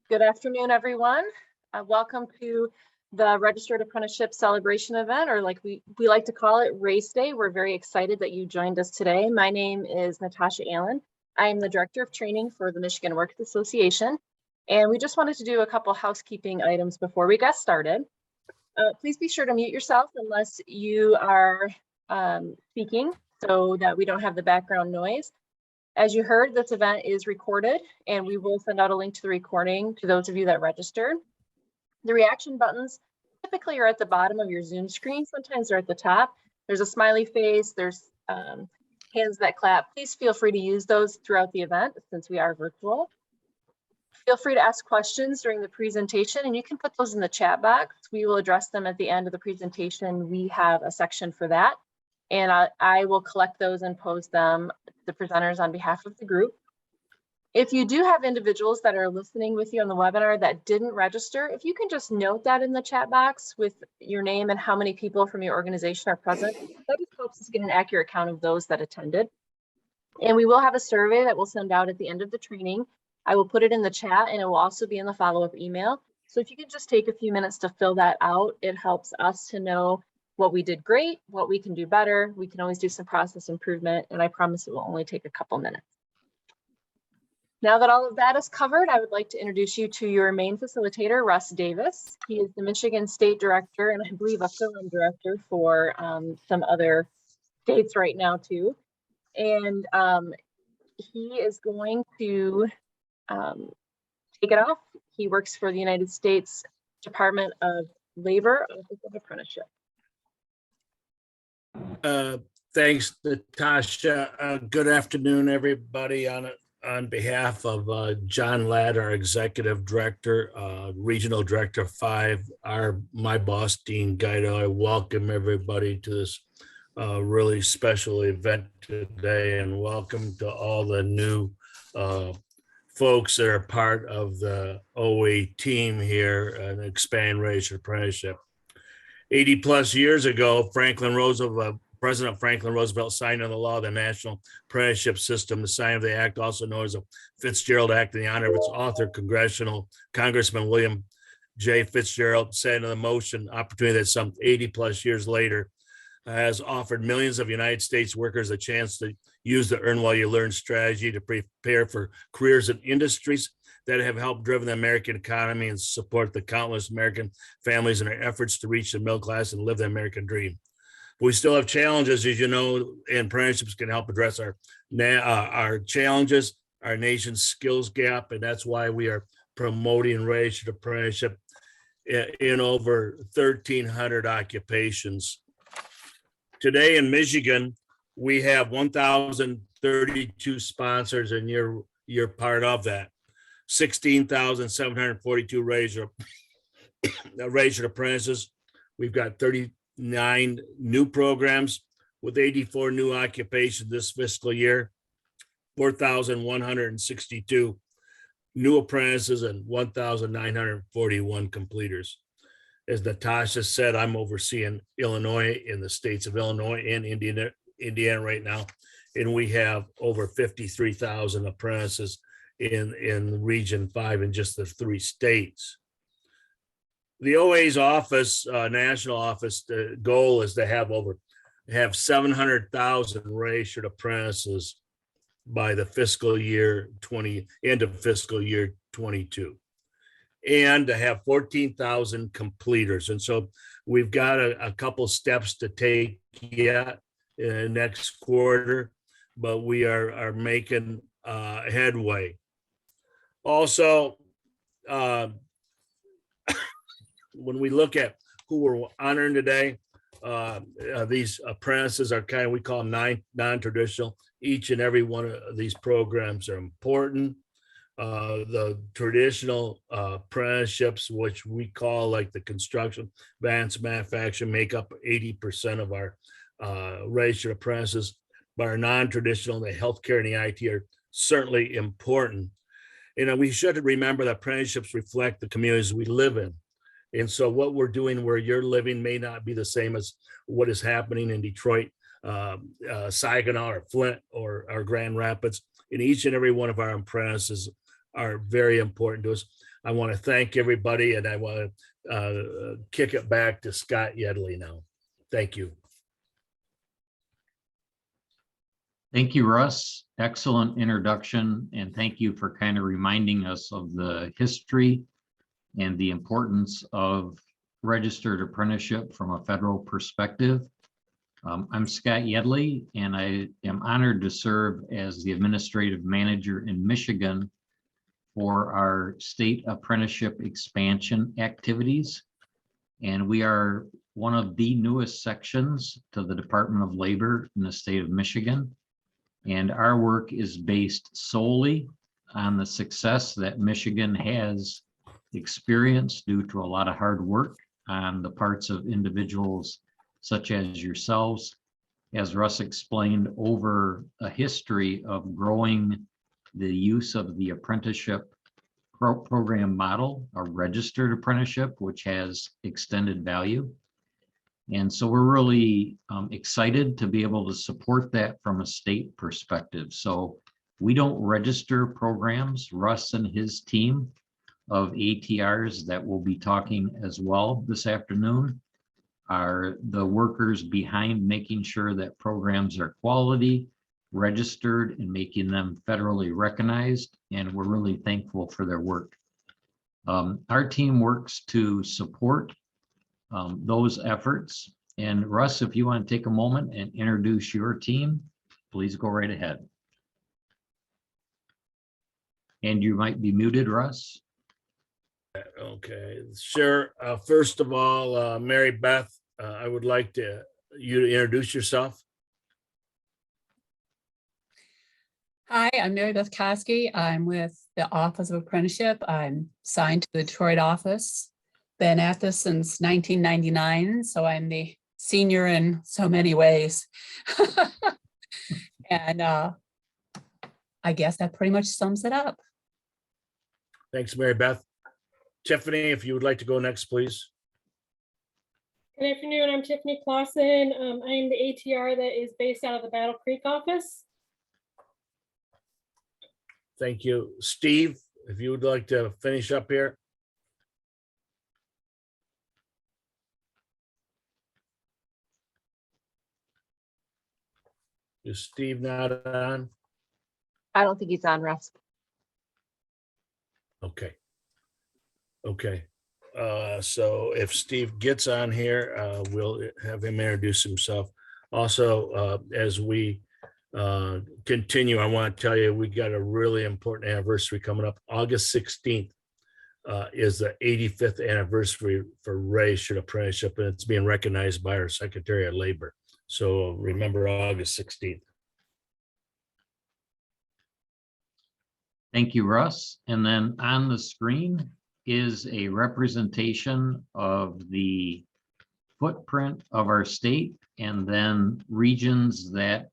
Good afternoon, everyone. Welcome to the Registered Apprenticeship Celebration event, or like we like to call it, Race Day. We're very excited that you joined us today. My name is Natasha Allen. I am the Director of Training for the Michigan Workers Association, and we just wanted to do a couple housekeeping items before we get started. Please be sure to mute yourself unless you are speaking so that we don't have the background noise. As you heard, this event is recorded, and we will send out a link to the recording to those of you that registered. The reaction buttons typically are at the bottom of your Zoom screen. Sometimes they're at the top. There's a smiley face, there's hands that clap. Please feel free to use those throughout the event since we are virtual. Feel free to ask questions during the presentation, and you can put those in the chat box. We will address them at the end of the presentation. We have a section for that. And I will collect those and pose them to the presenters on behalf of the group. If you do have individuals that are listening with you on the webinar that didn't register, if you can just note that in the chat box with your name and how many people from your organization are present, that just helps us get an accurate count of those that attended. And we will have a survey that we'll send out at the end of the training. I will put it in the chat, and it will also be in the follow-up email. So if you could just take a few minutes to fill that out, it helps us to know what we did great, what we can do better. We can always do some process improvement, and I promise it will only take a couple minutes. Now that all of that is covered, I would like to introduce you to your main facilitator, Russ Davis. He is the Michigan State Director, and I believe a fill-in director for some other states right now too. And he is going to take it off. He works for the United States Department of Labor, Office of Apprenticeship. Thanks, Natasha. Good afternoon, everybody. On behalf of John Ladd, our Executive Director, Regional Director 5, my boss, Dean Guido, I welcome everybody to this really special event today, and welcome to all the new folks that are part of the OA team here and Expand Registered Apprenticeship. 80 plus years ago, President Franklin Roosevelt signed into law the National Apprenticeship System. The sign of the act, also known as the Fitzgerald Act, in the honor of its author, Congressman William J. Fitzgerald, said in the motion, opportunity that some 80 plus years later has offered millions of United States workers a chance to use the earn while you learn strategy to prepare for careers in industries that have helped driven the American economy and support the countless American families in their efforts to reach the middle class and live the American dream. We still have challenges, as you know, and apprenticeships can help address our challenges, our nation's skills gap, and that's why we are promoting registered apprenticeship in over 1,300 occupations. Today in Michigan, we have 1,032 sponsors, and you're part of that. 16,742 registered apprentices. We've got 39 new programs with 84 new occupations this fiscal year, 4,162 new apprentices, and 1,941 completers. As Natasha said, I'm overseeing Illinois in the states of Illinois and Indiana right now, and we have over 53,000 apprentices in Region 5 in just the 3 states. The OA's office, national office, the goal is to have 700,000 registered apprentices by the end of fiscal year 22, and to have 14,000 completers. And so we've got a couple steps to take yet next quarter, but we are making headway. Also, when we look at who we're honoring today, these apprentices are we call them non-traditional. Each and every one of these programs are important. The traditional apprenticeships, which we call like the construction, advanced manufacturing, make up 80% of our registered apprentices. But our non-traditional, the healthcare and the IT, are certainly important. We should remember that apprenticeships reflect the communities we live in. And so what we're doing where you're living may not be the same as what is happening in Detroit, Saginaw, or Flint, or Grand Rapids. And each and every one of our apprentices are very important to us. I want to thank everybody, and I want to kick it back to Scott Yedley now. Thank you. Thank you, Russ. Excellent introduction, and thank you for kind of reminding us of the history and the importance of registered apprenticeship from a federal perspective. I'm Scott Yedley, and I am honored to serve as the administrative manager in Michigan for our State Apprenticeship Expansion activities. And we are one of the newest sections to the Department of Labor in the state of Michigan. And our work is based solely on the success that Michigan has experienced due to a lot of hard work on the parts of individuals such as yourselves. As Russ explained, over a history of growing the use of the apprenticeship program model, a registered apprenticeship, which has extended value. And so we're really excited to be able to support that from a state perspective. So we don't register programs. Russ and his team of ATRs that we'll be talking as well this afternoon are the workers behind making sure that programs are quality, registered, and making them federally recognized. And we're really thankful for their work. Our team works to support those efforts. And Russ, if you want to take a moment and introduce your team, please go right ahead. And you might be muted, Russ. Okay, sure. First of all, Mary Beth, I would like you to introduce yourself. Hi, I'm Mary Beth Koski. I'm with the Office of Apprenticeship. I'm signed to the Detroit office. Been at this since 1999, so I'm the senior in so many ways. And I guess that pretty much sums it up. Thanks, Mary Beth. Tiffany, if you would like to go next, please. Good afternoon, I'm Tiffany Clausen. I'm the ATR that is based out of the Battle Creek office. Thank you. Steve, if you would like to finish up here. Is Steve not on? I don't think he's on, Russ. Okay. Okay. So if Steve gets on here, we'll have him introduce himself. Also, as we continue, I want to tell you, we got a really important anniversary coming up. August 16th is the 85th anniversary for registered apprenticeship, and it's being recognized by our Secretary of Labor. So remember August 16th. Thank you, Russ. And then on the screen is a representation of the footprint of our state and then regions that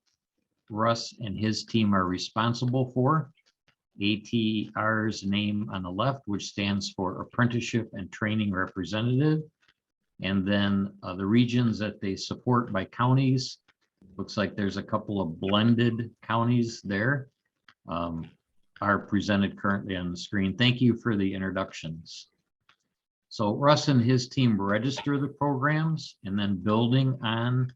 Russ and his team are responsible for. ATR's name on the left, which stands for Apprenticeship and Training Representative. And then the regions that they support by counties. Looks like there's a couple of blended counties there. Are presented currently on the screen. Thank you for the introductions. So Russ and his team register the programs, and then building on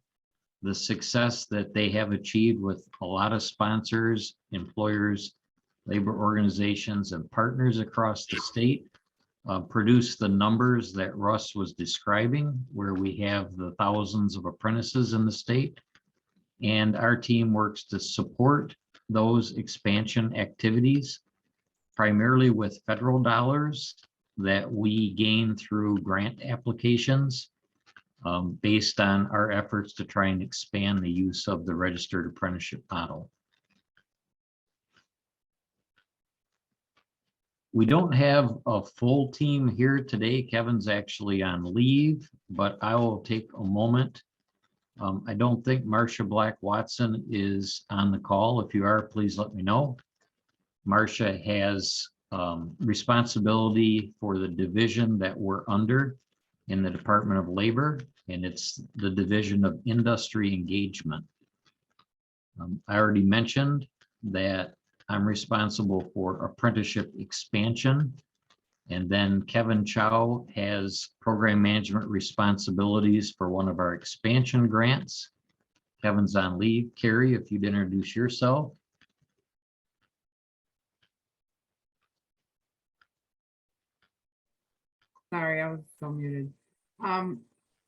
the success that they have achieved with a lot of sponsors, employers, labor organizations, and partners across the state, produce the numbers that Russ was describing, where we have the thousands of apprentices in the state. And our team works to support those expansion activities, primarily with federal dollars that we gain through grant applications based on our efforts to try and expand the use of the registered apprenticeship model. We don't have a full team here today. Kevin's actually on leave, but I will take a moment. I don't think Marcia Black Watson is on the call. If you are, please let me know. Marcia has responsibility for the division that we're under in the Department of Labor, and it's the Division of Industry Engagement. I already mentioned that I'm responsible for apprenticeship expansion. And then Kevin Chow has program management responsibilities for one of our expansion grants. Kevin's on leave. Carrie, if you'd introduce yourself. Sorry, I was still muted.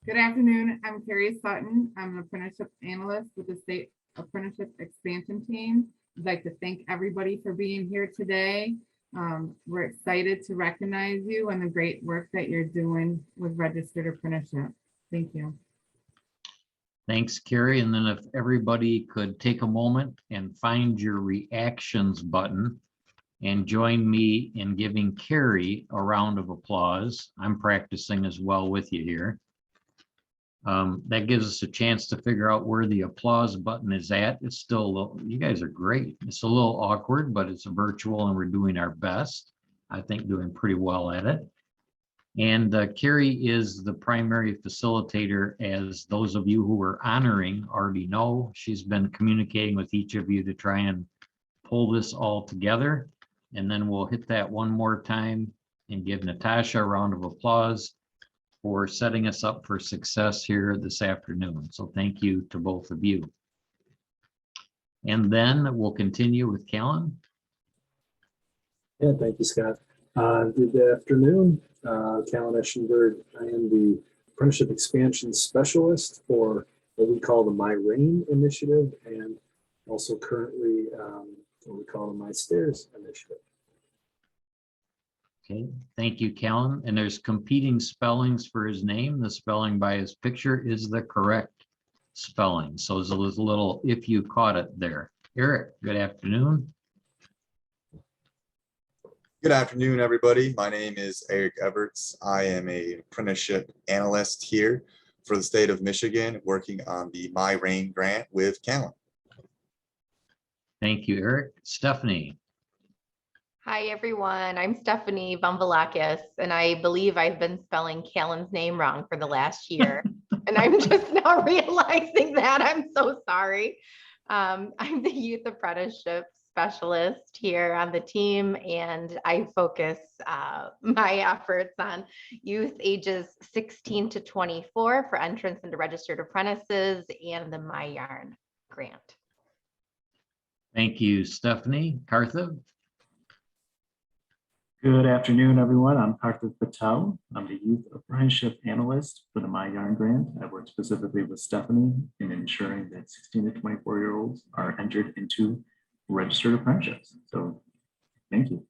Good afternoon. I'm Carrie Sutton. I'm an apprenticeship analyst with the State Apprenticeship Expansion team. I'd like to thank everybody for being here today. We're excited to recognize you and the great work that you're doing with registered apprenticeship. Thank you. Thanks, Carrie. And then if everybody could take a moment and find your reactions button and join me in giving Carrie a round of applause. I'm practicing as well with you here. That gives us a chance to figure out where the applause button is at. It's still a little, you guys are great. It's a little awkward, but it's virtual and we're doing our best. I think doing pretty well at it. And Carrie is the primary facilitator, as those of you who are honoring already know. She's been communicating with each of you to try and pull this all together. And then we'll hit that one more time and give Natasha a round of applause for setting us up for success here this afternoon. So thank you to both of you. And then we'll continue with Callan. Yeah, thank you, Scott. Good afternoon. Callan Eschenberg. I am the Apprenticeship Expansion Specialist for what we call the My Rain initiative, and also currently what we call the My Stairs initiative. Okay, thank you, Callan. And there's competing spellings for his name. The spelling by his picture is the correct spelling. So there's a little, if you caught it there. Eric, good afternoon. Good afternoon, everybody. My name is Eric Everts. I am an apprenticeship analyst here for the state of Michigan, working on the My Rain grant with Callan. Thank you, Eric. Stephanie. Hi, everyone. I'm Stephanie Bumbalakis, and I believe I've been spelling Callan's name wrong for the last year. And I'm just now realizing that. I'm so sorry. I'm the youth apprenticeship specialist here on the team, and I focus my efforts on youth ages 16 to 24 for entrance into registered apprentices and the My Yarn grant. Thank you, Stephanie. Kartha. Good afternoon, everyone. I'm Parthiv Patel. I'm the Youth Apprenticeship Analyst for the My Yarn Grant. I work specifically with Stephanie in ensuring that 16 to 24-year-olds are entered into registered apprenticeships. So thank you.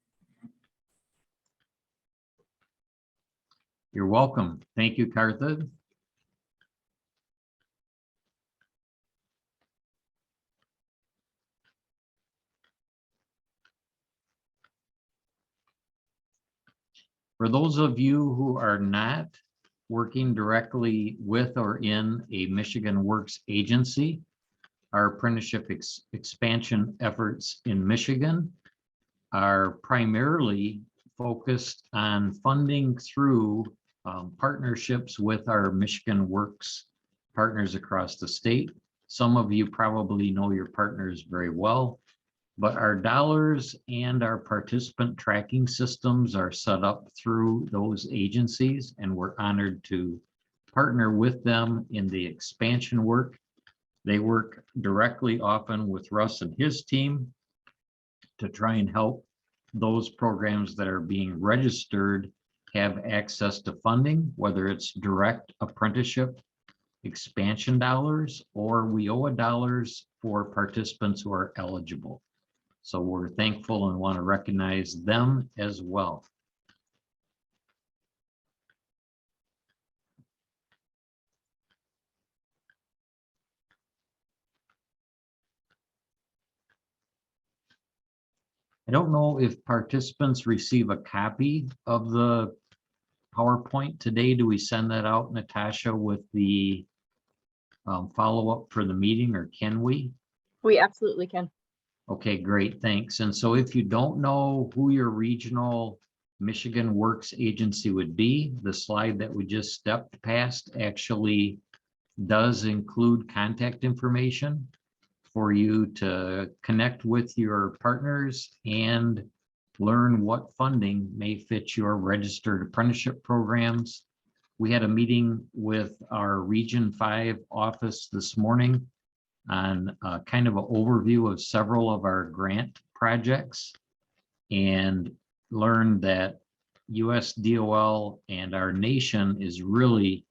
You're welcome. Thank you, Kartha. For those of you who are not working directly with or in a Michigan Works agency, our apprenticeship expansion efforts in Michigan are primarily focused on funding through partnerships with our Michigan Works partners across the state. Some of you probably know your partners very well, but our dollars and our participant tracking systems are set up through those agencies, and we're honored to partner with them in the expansion work. They work directly often with Russ and his team to try and help those programs that are being registered have access to funding, whether it's direct apprenticeship expansion dollars or WIOA dollars for participants who are eligible. So we're thankful and want to recognize them as well. I don't know if participants receive a copy of the PowerPoint today. Do we send that out, Natasha, with the follow-up for the meeting, or can we? We absolutely can. Okay, great, thanks. And so if you don't know who your regional Michigan Works agency would be, the slide that we just stepped past actually does include contact information for you to connect with your partners and learn what funding may fit your registered apprenticeship programs. We had a meeting with our Region 5 office this morning on kind of an overview of several of our grant projects and learned that US DOL and our nation is really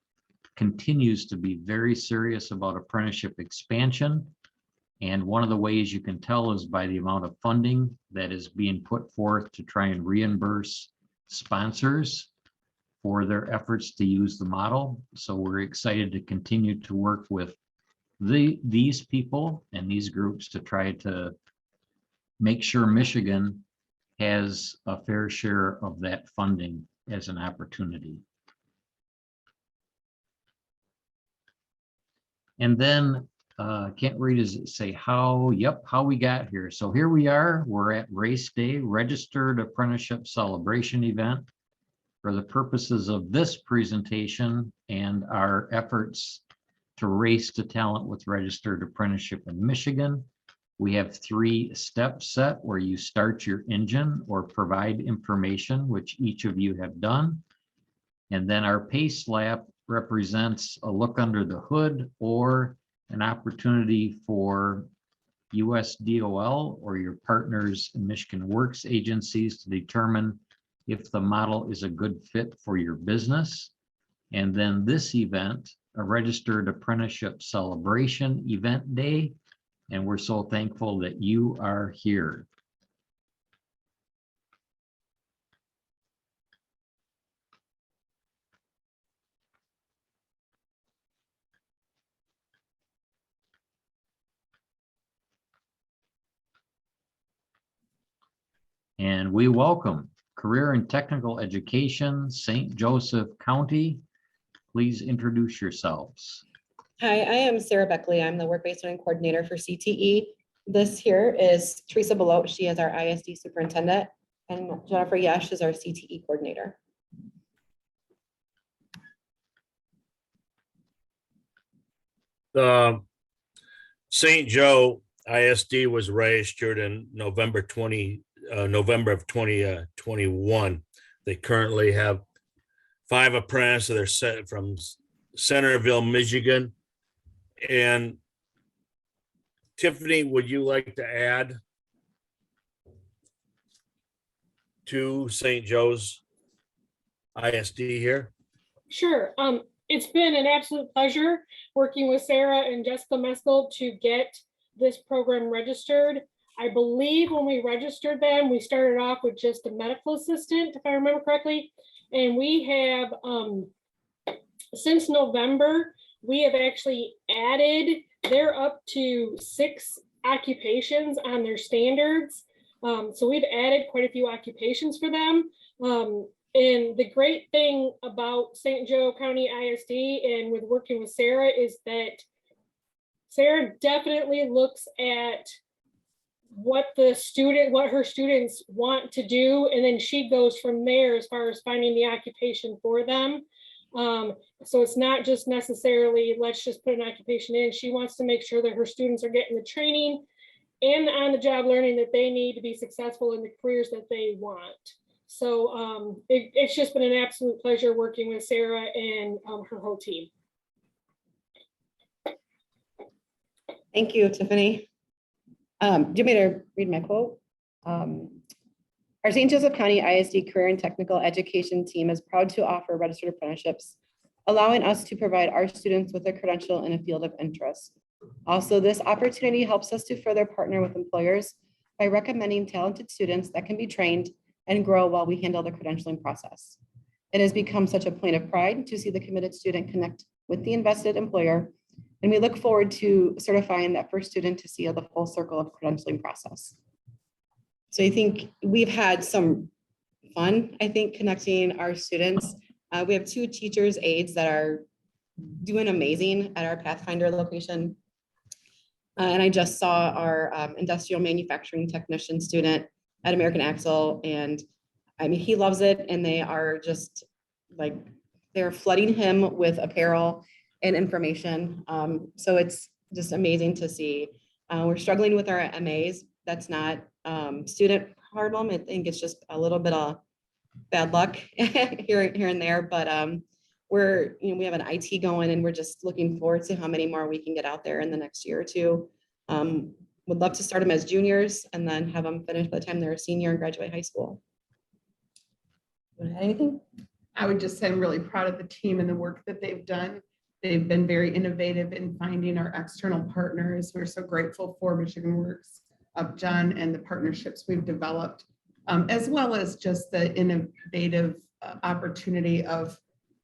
continues to be very serious about apprenticeship expansion. And one of the ways you can tell is by the amount of funding that is being put forth to try and reimburse sponsors for their efforts to use the model. So we're excited to continue to work with these people and these groups to try to make sure Michigan has a fair share of that funding as an opportunity. And then can't read, does it say how? Yep, how we got here. So here we are, we're at Race Day, Registered Apprenticeship Celebration event. For the purposes of this presentation and our efforts to race to talent with registered apprenticeship in Michigan, we have 3 steps set where you start your engine or provide information, which each of you have done. And then our PACE lap represents a look under the hood or an opportunity for US DOL or your partners in Michigan Works agencies to determine if the model is a good fit for your business. And then this event, a registered apprenticeship celebration event day. And we're so thankful that you are here. And we welcome Career and Technical Education, St. Joseph County. Please introduce yourselves. Hi, I am Sarah Beckley. I'm the Work-Based Learning Coordinator for CTE. This here is Teresa Belote. She is our ISD Superintendent, and Jennifer Yesh is our CTE Coordinator. St. Joe ISD was registered in November of 2021. They currently have 5 apprentices that are set from Centerville, Michigan. And Tiffany, would you like to add to St. Joe's ISD here? Sure. It's been an absolute pleasure working with Sarah and Jessica Meskel to get this program registered. I believe when we registered them, we started off with just a medical assistant, if I remember correctly. And we have, since November, we have actually added, they're up to 6 occupations on their standards. So we've added quite a few occupations for them. And the great thing about St. Joe County ISD and with working with Sarah is that Sarah definitely looks at what her students want to do, and then she goes from there as far as finding the occupation for them. So it's not just necessarily, let's just put an occupation in. She wants to make sure that her students are getting the training and the on-the-job learning that they need to be successful in the careers that they want. So it's just been an absolute pleasure working with Sarah and her whole team. Thank you, Tiffany. Do you want me to read my quote? Our St. Joseph County ISD Career and Technical Education team is proud to offer registered apprenticeships, allowing us to provide our students with a credential in a field of interest. Also, this opportunity helps us to further partner with employers by recommending talented students that can be trained and grow while we handle the credentialing process. It has become such a point of pride to see the committed student connect with the invested employer, and we look forward to certifying that first student to see the full circle of credentialing process. So I think we've had some fun, connecting our students. We have 2 teachers aides that are doing amazing at our Pathfinder location. And I just saw our industrial manufacturing technician student at American Axle, and I mean, he loves it, and they are just like, they're flooding him with apparel and information. So it's just amazing to see. We're struggling with our MAs. That's not student problem. I think it's just a little bit of bad luck here and there, but we have an IT going, and we're just looking forward to how many more we can get out there in the next year or two. Would love to start them as juniors and then have them finish by the time they're a senior and graduate high school. You want to add anything? I would just say I'm really proud of the team and the work that they've done. They've been very innovative in finding our external partners. We're so grateful for Michigan Works, John, and the partnerships we've developed, as well as just the innovative opportunity of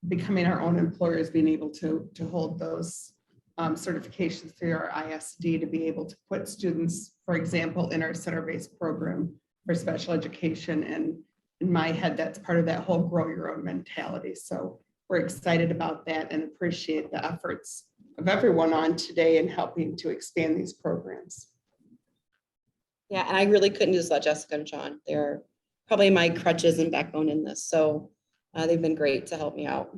becoming our own employers, being able to hold those certifications through our ISD to be able to put students, for example, in our center-based program for special education. And in my head, that's part of that whole grow your own mentality. So we're excited about that and appreciate the efforts of everyone on today in helping to expand these programs. Yeah, and I really couldn't just let Jessica and Sean. They're probably my crutches and backbone in this. So they've been great to help me out.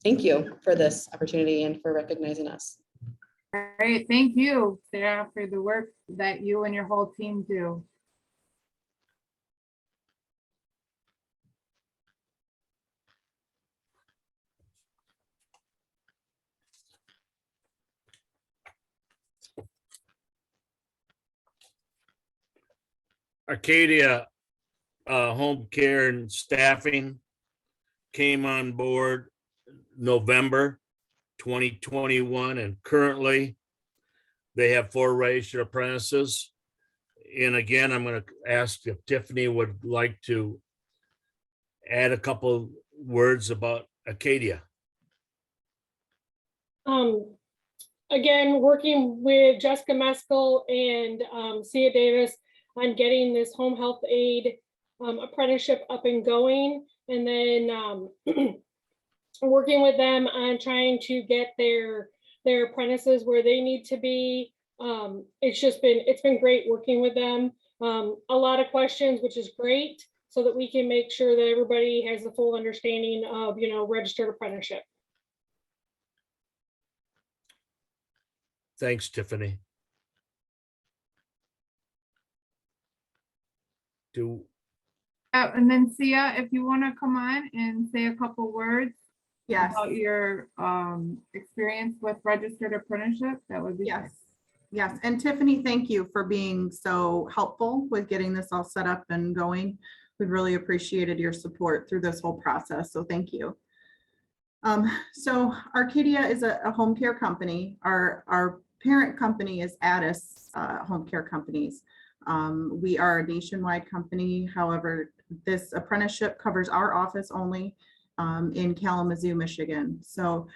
Thank you for this opportunity and for recognizing us. All right, thank you, Sarah, for the work that you and your whole team do. Arcadia Home Care and Staffing came on board November 2021, and currently they have 4 registered apprentices. And again, I'm going to ask if Tiffany would like to add a couple words about Arcadia. Again, working with Jessica Meskel and Sia Davis on getting this home health aide apprenticeship up and going, and then working with them on trying to get their apprentices where they need to be. It's been great working with them. A lot of questions, which is great, so that we can make sure that everybody has a full understanding of, registered apprenticeship. Thanks, Tiffany. And then Sia, if you want to come on and say a couple words about your experience with registered apprenticeship, that would be yes. Yes, and Tiffany, thank you for being so helpful with getting this all set up and going. We've really appreciated your support through this whole process, so thank you. So Arcadia is a home care company. Our parent company is Addis Home Care Companies. We are a nationwide company. However, this apprenticeship covers our office only in Kalamazoo, Michigan. So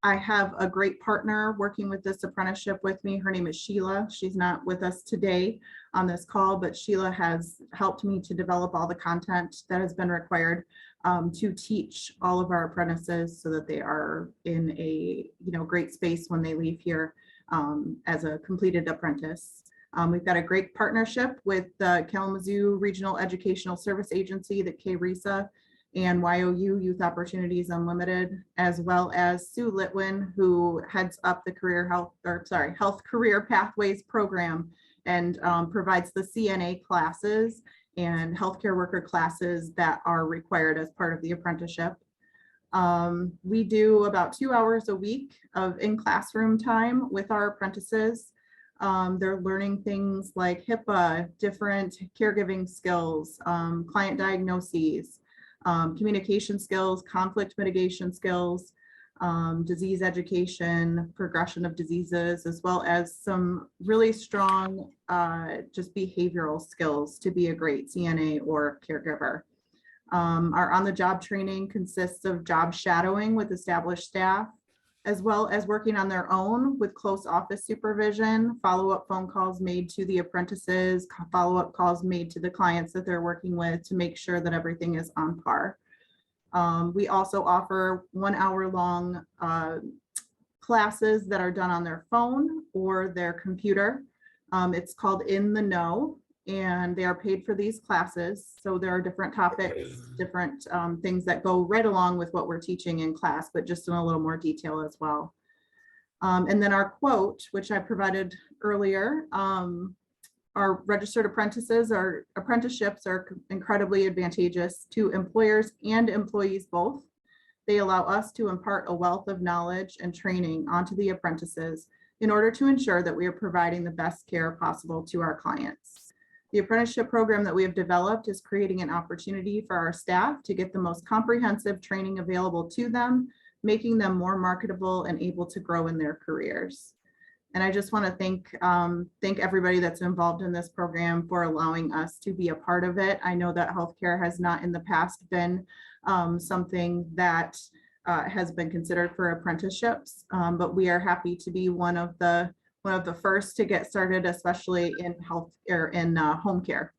I have a great partner working with this apprenticeship with me. Her name is Sheila. She's not with us today on this call, but Sheila has helped me to develop all the content that has been required to teach all of our apprentices so that they are in a great space when they leave here as a completed apprentice. We've got a great partnership with the Kalamazoo Regional Educational Service Agency, the KRESA, and YOU, Youth Opportunities Unlimited, as well as Sue Litwin, who heads up the Health Career Pathways program and provides the CNA classes and healthcare worker classes that are required as part of the apprenticeship. We do about 2 hours a week of in-classroom time with our apprentices. They're learning things like HIPAA, different caregiving skills, client diagnoses, communication skills, conflict mitigation skills, disease education, progression of diseases, as well as some really strong just behavioral skills to be a great CNA or caregiver. Our on-the-job training consists of job shadowing with established staff, as well as working on their own with close office supervision, follow-up phone calls made to the apprentices, follow-up calls made to the clients that they're working with to make sure that everything is on par. We also offer 1 hour long classes that are done on their phone or their computer. It's called In the Know, and they are paid for these classes. So there are different topics, different things that go right along with what we're teaching in class, but just in a little more detail as well. And then our quote, which I provided earlier, our registered apprentices, our apprenticeships are incredibly advantageous to employers and employees both. They allow us to impart a wealth of knowledge and training onto the apprentices in order to ensure that we are providing the best care possible to our clients. The apprenticeship program that we have developed is creating an opportunity for our staff to get the most comprehensive training available to them, making them more marketable and able to grow in their careers. And I just want to thank everybody that's involved in this program for allowing us to be a part of it. I know that healthcare has not in the past been something that has been considered for apprenticeships, but we are happy to be one of the first to get started, especially in health or in home care.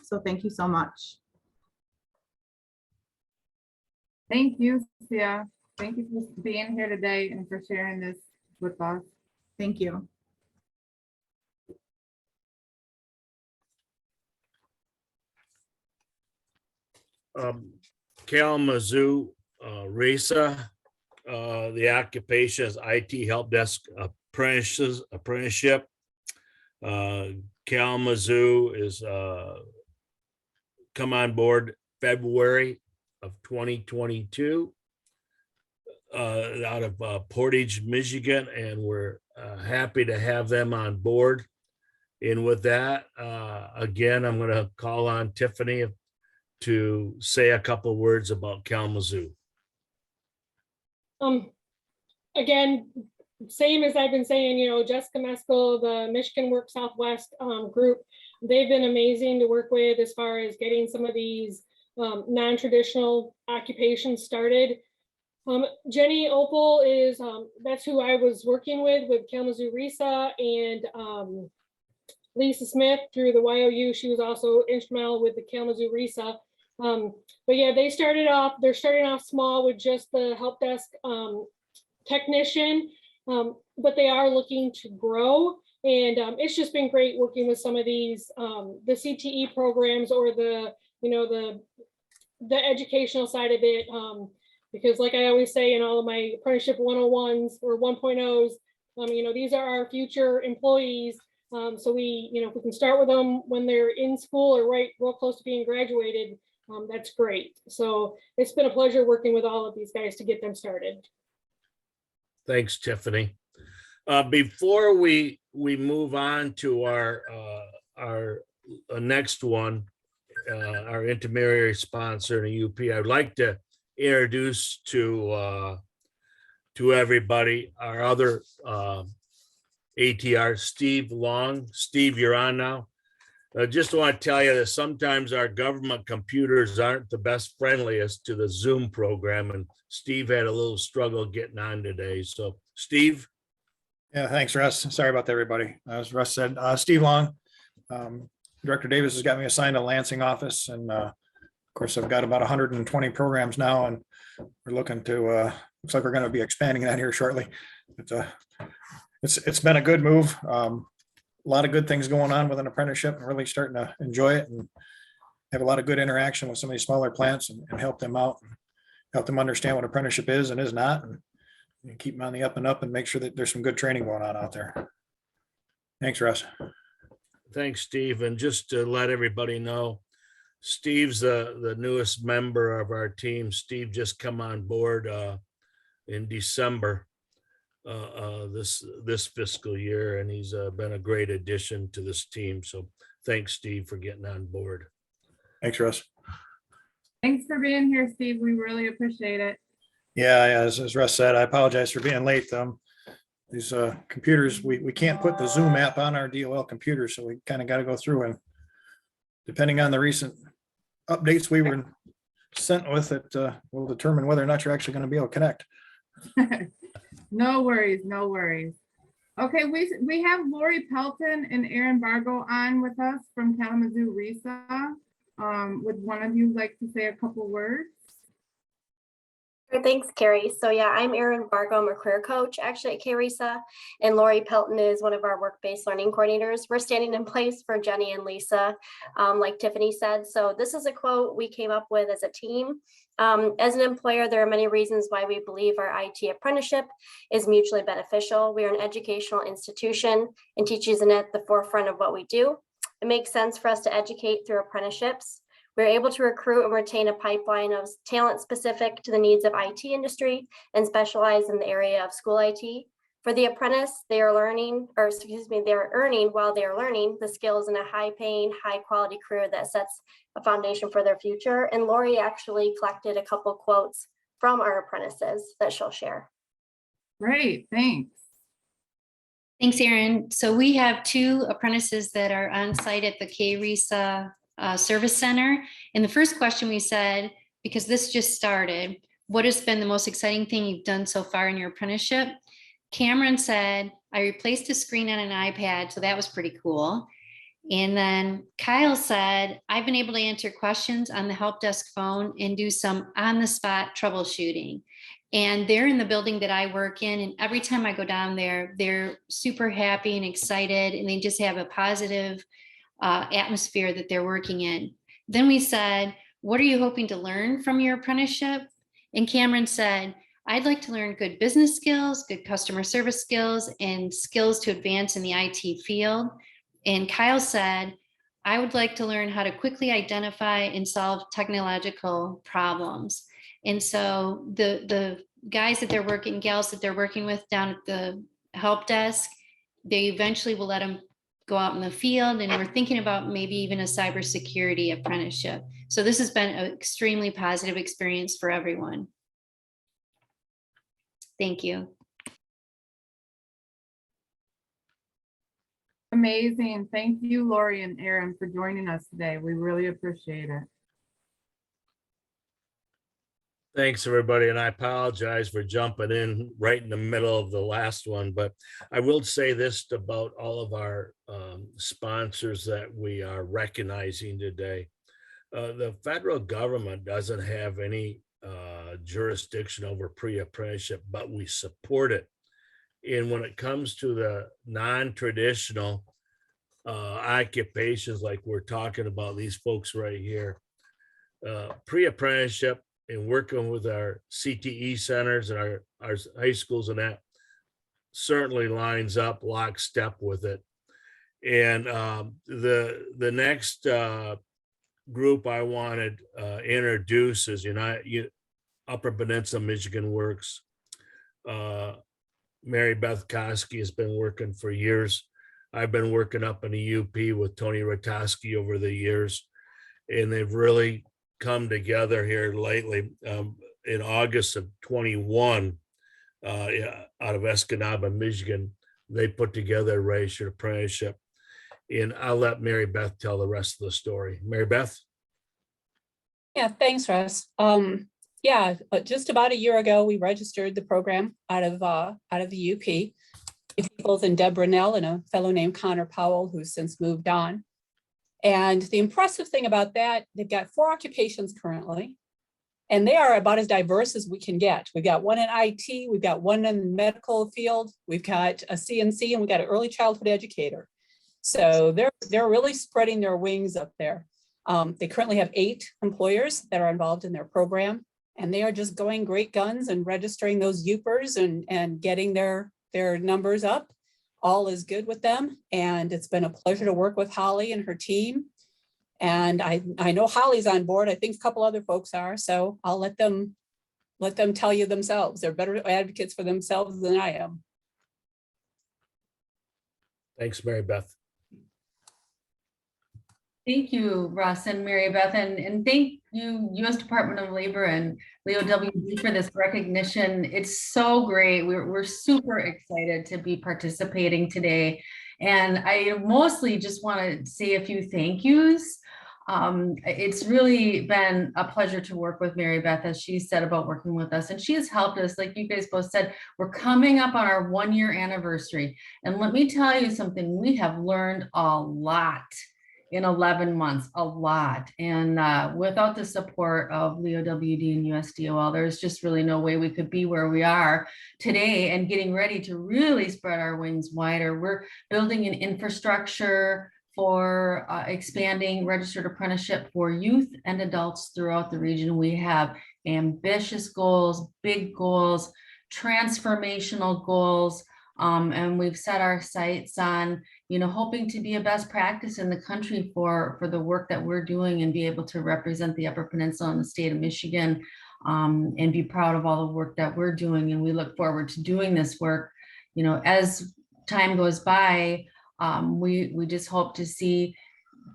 So thank you so much. Thank you, Sia. Thank you for being here today and for sharing this with us. Thank you. Kalamazoo, RISA, the occupation is IT help desk apprenticeship. Kalamazoo is come on board February of 2022 out of Portage, Michigan, and we're happy to have them on board. And with that, again, I'm going to call on Tiffany to say a couple words about Kalamazoo. Again, same as I've been saying, you know, Jessica Meskel, the Michigan Work Southwest group, they've been amazing to work with as far as getting some of these non-traditional occupations started. Jenny Opal is, that's who I was working with Kalamazoo RISA, and Lisa Smith through the YOU. She was also instrumental with the Kalamazoo RISA. But yeah, they're starting off small with just the help desk technician, but they are looking to grow. And it's just been great working with some of these, the CTE programs or the, you know, the educational side of it. Because like I always say in all of my apprenticeship 101s or 1.0s, you know, these are our future employees. So we, you know, if we can start with them when they're in school or right real close to being graduated, that's great. So it's been a pleasure working with all of these guys to get them started. Thanks, Tiffany. Before we move on to our next one, our intermediary sponsor in the UP, I'd like to introduce to everybody our other ATR, Steve Long. Steve, you're on now. I just want to tell you that sometimes our government computers aren't the best friendliest to the Zoom program, and Steve had a little struggle getting on today. So, Steve. Yeah, thanks, Russ. Sorry about that, everybody. As Russ said, Steve Long. Director Davis has got me assigned to Lansing office, and of course, I've got about 120 programs now, and we're looking to. Looks like we're going to be expanding that here shortly. It's been a good move. A lot of good things going on with an apprenticeship, and really starting to enjoy it and have a lot of good interaction with some of these smaller plants and help them out, and help them understand what apprenticeship is and is not, and keep them on the up and up and make sure that there's some good training going on out there. Thanks, Russ. Thanks, Steve. And just to let everybody know, Steve's the newest member of our team. Steve just come on board in December this fiscal year, and he's been a great addition to this team. So thanks, Steve, for getting on board. Thanks, Russ. Thanks for being here, Steve. We really appreciate it. Yeah, as Russ said, I apologize for being late. These computers, we can't put the Zoom app on our DOL computer, so we kind of got to go through, and depending on the recent updates we were sent with, it will determine whether or not you're actually going to be able to connect. No worries, no worries. Okay, we have Lori Pelton and Aaron Bargo on with us from Kalamazoo RISA. Would one of you like to say a couple words? Thanks, Carrie. So yeah, I'm Erin Vargo. I'm a career coach actually at KRISA, and Lori Pelton is one of our work-based learning coordinators. We're standing in place for Jenny and Lisa, like Tiffany said. So this is a quote we came up with as a team. As an employer, there are many reasons why we believe our IT apprenticeship is mutually beneficial. We are an educational institution and teaching is at the forefront of what we do. It makes sense for us to educate through apprenticeships. We're able to recruit and retain a pipeline of talent specific to the needs of IT industry and specialize in the area of school IT. For the apprentice, they are learning, or excuse me, they're earning while they are learning the skills in a high paying, high quality career that sets a foundation for their future. And Lori actually collected a couple quotes from our apprentices that she'll share. Great, thanks. Thanks, Erin. So we have 2 apprentices that are on site at the KRISA Service Center. And the first question we said, because this just started, what has been the most exciting thing you've done so far in your apprenticeship? Cameron said, I replaced a screen on an iPad, so that was pretty cool. And then Kyle said, I've been able to answer questions on the help desk phone and do some on-the-spot troubleshooting. And they're in the building that I work in, and every time I go down there, they're super happy and excited, and they just have a positive atmosphere that they're working in. Then we said, what are you hoping to learn from your apprenticeship? And Cameron said, I'd like to learn good business skills, good customer service skills, and skills to advance in the IT field. And Kyle said, I would like to learn how to quickly identify and solve technological problems. And so the guys that they're working, gals that they're working with down at the help desk, they eventually will let them go out in the field, and we're thinking about maybe even a cybersecurity apprenticeship. So this has been an extremely positive experience for everyone. Thank you. Amazing. Thank you, Lori and Erin, for joining us today. We really appreciate it. Thanks, everybody. And I apologize for jumping in right in the middle of the last one, but I will say this about all of our sponsors that we are recognizing today. The federal government doesn't have any jurisdiction over pre-apprenticeship, but we support it. And when it comes to the non-traditional occupations, like we're talking about these folks right here, pre-apprenticeship and working with our CTE centers and our high schools and that certainly lines up lockstep with it. And the next group I wanted introduce is Upper Peninsula Michigan Works. Mary Beth Koski has been working for years. I've been working up in the UP with Tony Ratoski over the years, and they've really come together here lately. In August of 21, out of Escanaba, Michigan, they put together a registered apprenticeship. And I'll let Mary Beth tell the rest of the story. Mary Beth? Yeah, thanks, Russ. Just about a year ago, we registered the program out of the UP, both in Deborah Nell and a fellow named Connor Powell, who's since moved on. And the impressive thing about that, they've got 4 occupations currently, and they are about as diverse as we can get. We've got one in IT, we've got one in the medical field, we've got a CNC, and we've got an early childhood educator. So they're really spreading their wings up there. They currently have 8 employers that are involved in their program, and they are just going great guns and registering those UPers and getting their numbers up. All is good with them, and it's been a pleasure to work with Holly and her team. And I know Holly's on board. I think a couple other folks are, so I'll let them tell you themselves. They're better advocates for themselves than I am. Thanks, Mary Beth. Thank you, Russ and Mary Beth, and thank you, U.S. Department of Labor and Leo WD for this recognition. It's so great. We're super excited to be participating today. And I mostly just want to say a few thank yous. It's really been a pleasure to work with Mary Beth, as she said, about working with us. And she has helped us, like you guys both said, we're coming up on our 1-year anniversary. And let me tell you something, we have learned a lot in 11 months, a lot. And without the support of Leo WD and USDOL, there's just really no way we could be where we are today and getting ready to really spread our wings wider. We're building an infrastructure for expanding registered apprenticeship for youth and adults throughout the region. We have ambitious goals, big goals, transformational goals, and we've set our sights on, hoping to be a best practice in the country for the work that we're doing and be able to represent the Upper Peninsula and the state of Michigan, and be proud of all the work that we're doing. And we look forward to doing this work. As time goes by, we just hope to see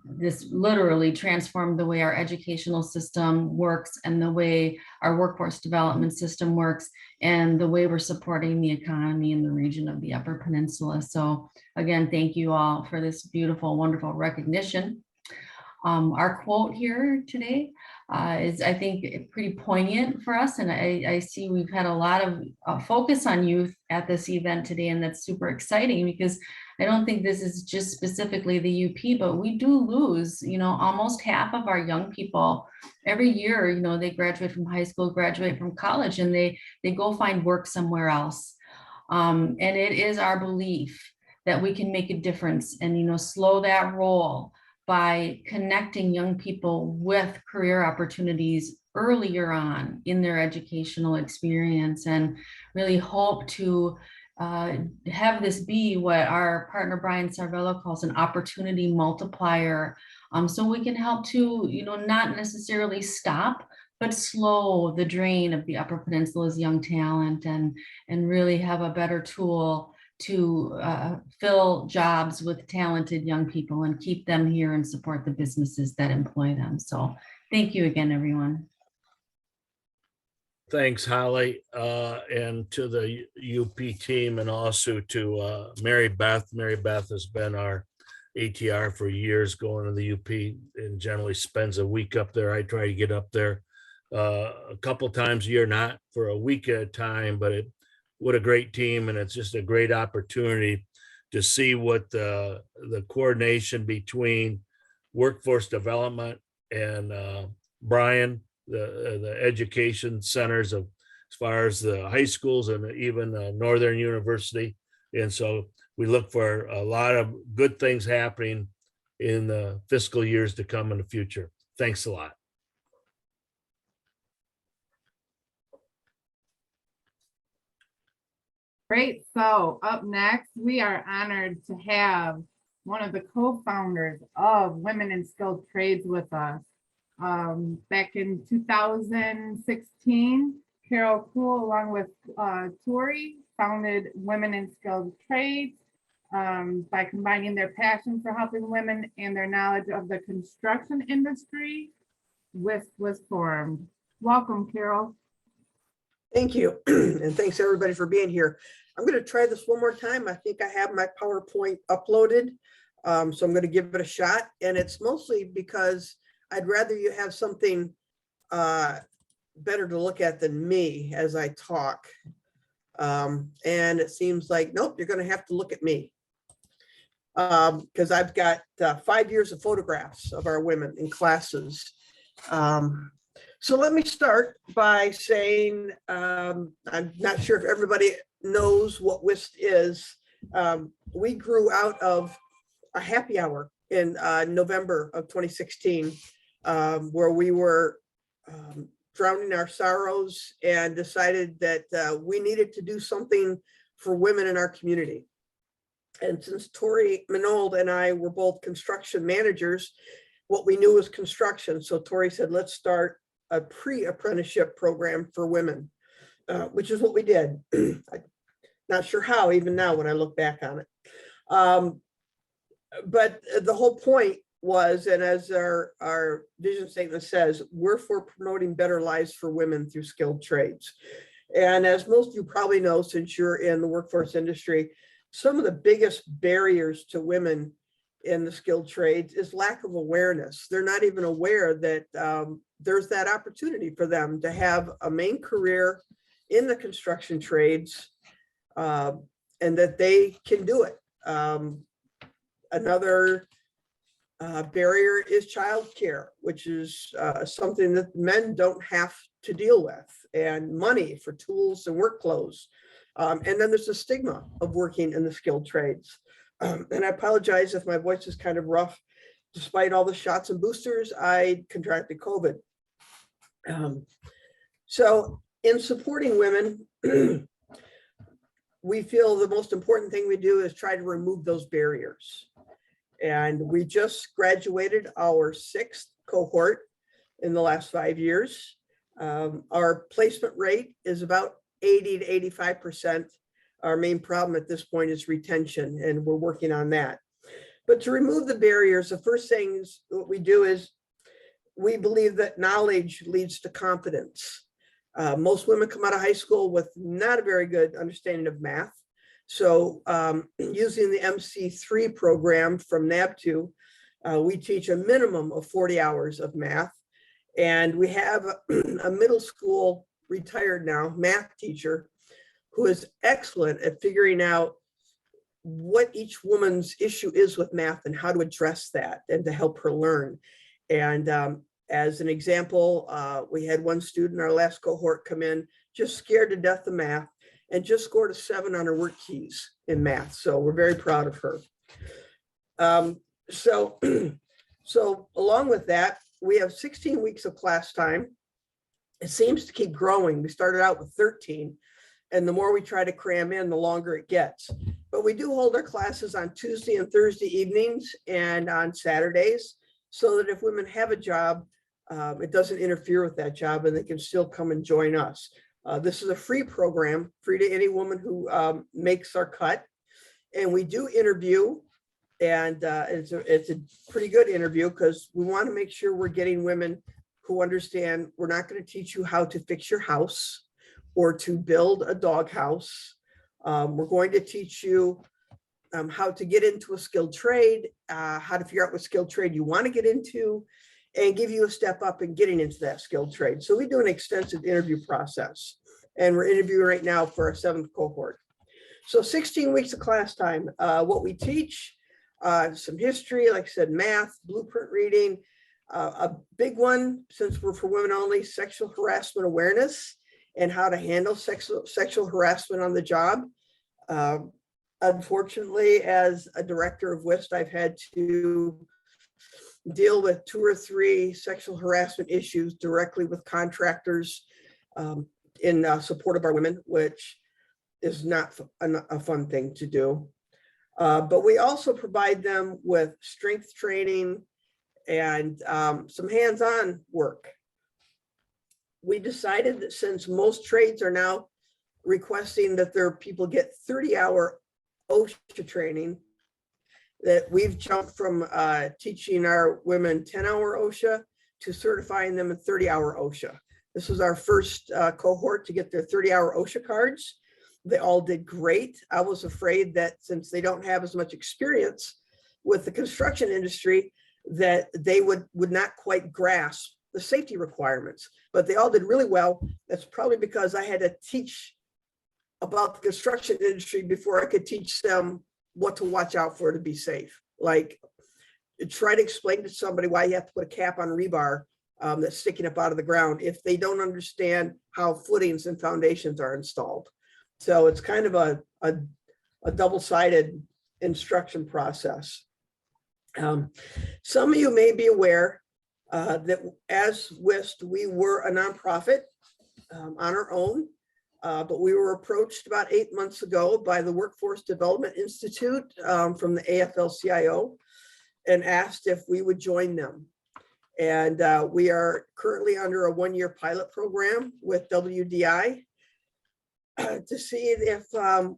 this literally transform the way our educational system works and the way our workforce development system works and the way we're supporting the economy in the region of the Upper Peninsula. So again, thank you all for this beautiful, wonderful recognition. Our quote here today is, I think, pretty poignant for us. And I see we've had a lot of focus on youth at this event today, and that's super exciting because I don't think this is just specifically the UP, but we do lose, almost half of our young people every year. They graduate from high school, graduate from college, and they go find work somewhere else. And it is our belief that we can make a difference and, slow that roll by connecting young people with career opportunities earlier on in their educational experience, and really hope to have this be what our partner Brian Sarvello calls an opportunity multiplier. So we can help to, not necessarily stop, but slow the drain of the Upper Peninsula's young talent and really have a better tool to fill jobs with talented young people and keep them here and support the businesses that employ them. So thank you again, everyone. Thanks, Holly, and to the UP team, and also to Mary Beth. Mary Beth has been our ATR for years, going to the UP, and generally spends a week up there. I try to get up there a couple times a year, not for a week at a time, but what a great team. And it's just a great opportunity to see what the coordination between workforce development and Brian, the education centers of as far as the high schools and even Northern University. And so we look for a lot of good things happening in the fiscal years to come in the future. Thanks a lot. Great. So up next, we are honored to have one of the co-founders of Women in Skilled Trades with us. Back in 2016, Carol Kuhl, along with Tori, founded Women in Skilled Trades by combining their passion for helping women and their knowledge of the construction industry. WISC was formed. Welcome, Carol. Thank you. And thanks everybody for being here. I'm going to try this one more time. I think I have my PowerPoint uploaded. So I'm going to give it a shot. And it's mostly because I'd rather you have something better to look at than me as I talk. And it seems like, nope, you're going to have to look at me. Because I've got 5 years of photographs of our women in classes. So let me start by saying, I'm not sure if everybody knows what WISC is. We grew out of a happy hour in November of 2016, where we were drowning our sorrows and decided that we needed to do something for women in our community. And since Tori Minold and I were both construction managers, what we knew was construction. So Tori said, let's start a pre-apprenticeship program for women, which is what we did. I'm not sure how, even now when I look back on it. But the whole point was, and as our vision statement says, we're for promoting better lives for women through skilled trades. And as most of you probably know, since you're in the workforce industry, some of the biggest barriers to women in the skilled trades is lack of awareness. They're not even aware that there's that opportunity for them to have a main career in the construction trades, and that they can do it. Another barrier is childcare, which is something that men don't have to deal with, and money for tools and work clothes. And then there's the stigma of working in the skilled trades. And I apologize if my voice is kind of rough. Despite all the shots and boosters, I contracted COVID. So in supporting women, we feel the most important thing we do is try to remove those barriers. And we just graduated our 6th cohort in the last 5 years. Our placement rate is about 80 to 85%. Our main problem at this point is retention, and we're working on that. But to remove the barriers, the first thing is what we do is we believe that knowledge leads to confidence. Most women come out of high school with not a very good understanding of math. So using the MC3 program from NAB2, we teach a minimum of 40 hours of math. And we have a middle school retired now math teacher who is excellent at figuring out what each woman's issue is with math and how to address that and to help her learn. And as an example, we had one student, our last cohort, come in just scared to death of math and just scored a 7 on her work keys in math. So we're very proud of her. So along with that, we have 16 weeks of class time. It seems to keep growing. We started out with 13, and the more we try to cram in, the longer it gets. But we do hold our classes on Tuesday and Thursday evenings and on Saturdays, so that if women have a job, it doesn't interfere with that job and they can still come and join us. This is a free program, free to any woman who makes our cut. And we do interview, and it's a pretty good interview because we want to make sure we're getting women who understand we're not going to teach you how to fix your house or to build a doghouse. We're going to teach you how to get into a skilled trade, how to figure out what skilled trade you want to get into, and give you a step up in getting into that skilled trade. So we do an extensive interview process, and we're interviewing right now for our 7th cohort. So 16 weeks of class time. What we teach, some history, like I said, math, blueprint reading, a big one, since we're for women only, sexual harassment awareness and how to handle sexual harassment on the job. Unfortunately, as a director of WIST, I've had to deal with 2 or 3 sexual harassment issues directly with contractors in support of our women, which is not a fun thing to do. But we also provide them with strength training and some hands-on work. We decided that since most trades are now requesting that their people get 30-hour OSHA training, that we've jumped from teaching our women 10-hour OSHA to certifying them in 30-hour OSHA. This was our first cohort to get their 30-hour OSHA cards. They all did great. I was afraid that since they don't have as much experience with the construction industry, that they would not quite grasp the safety requirements, but they all did really well. That's probably because I had to teach about the construction industry before I could teach them what to watch out for to be safe. Like, try to explain to somebody why you have to put a cap on rebar that's sticking up out of the ground if they don't understand how footings and foundations are installed. So it's kind of a double-sided instruction process. Some of you may be aware that as WIST, we were a nonprofit on our own, but we were approached about 8 months ago by the Workforce Development Institute from the AFL-CIO and asked if we would join them. And we are currently under a 1-year pilot program with WDI to see if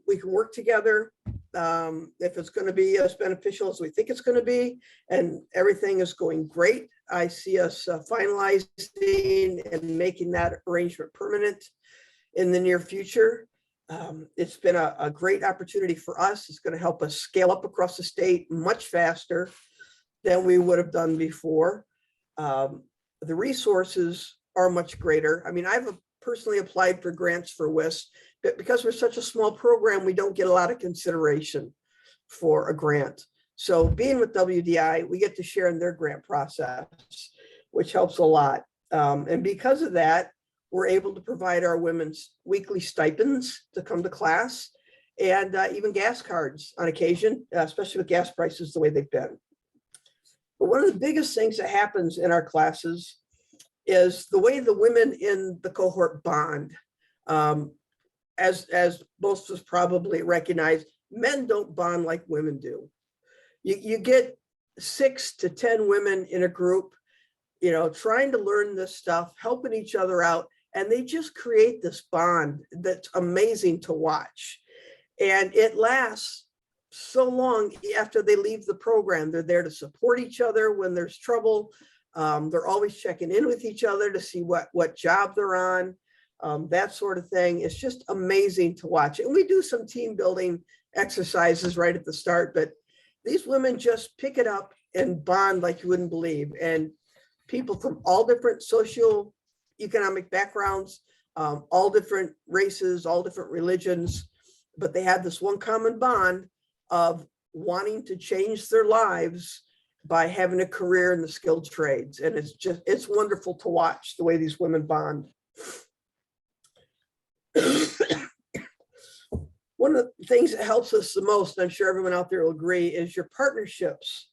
we can work together, if it's going to be as beneficial as we think it's going to be, and everything is going great. I see us finalizing and making that arrangement permanent in the near future. It's been a great opportunity for us. It's going to help us scale up across the state much faster than we would have done before. The resources are much greater. I mean, I've personally applied for grants for WIST, but because we're such a small program, we don't get a lot of consideration for a grant. So being with WDI, we get to share in their grant process, which helps a lot. And because of that, we're able to provide our women's weekly stipends to come to class and even gas cards on occasion, especially with gas prices the way they've been. But one of the biggest things that happens in our classes is the way the women in the cohort bond. As most of us probably recognize, men don't bond like women do. You get 6 to 10 women in a group, trying to learn this stuff, helping each other out, and they just create this bond that's amazing to watch. And it lasts so long after they leave the program. They're there to support each other when there's trouble. They're always checking in with each other to see what job they're on, that sort of thing. It's just amazing to watch. And we do some team building exercises right at the start, but these women just pick it up and bond like you wouldn't believe. And people from all different socioeconomic backgrounds, all different races, all different religions, but they have this one common bond of wanting to change their lives by having a career in the skilled trades. And it's wonderful to watch the way these women bond. One of the things that helps us the most, and I'm sure everyone out there will agree, is your partnerships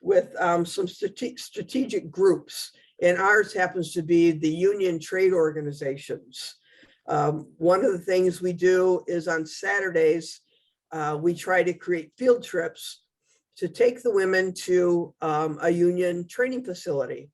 with some strategic groups. And ours happens to be the union trade organizations. One of the things we do is on Saturdays, we try to create field trips to take the women to a union training facility,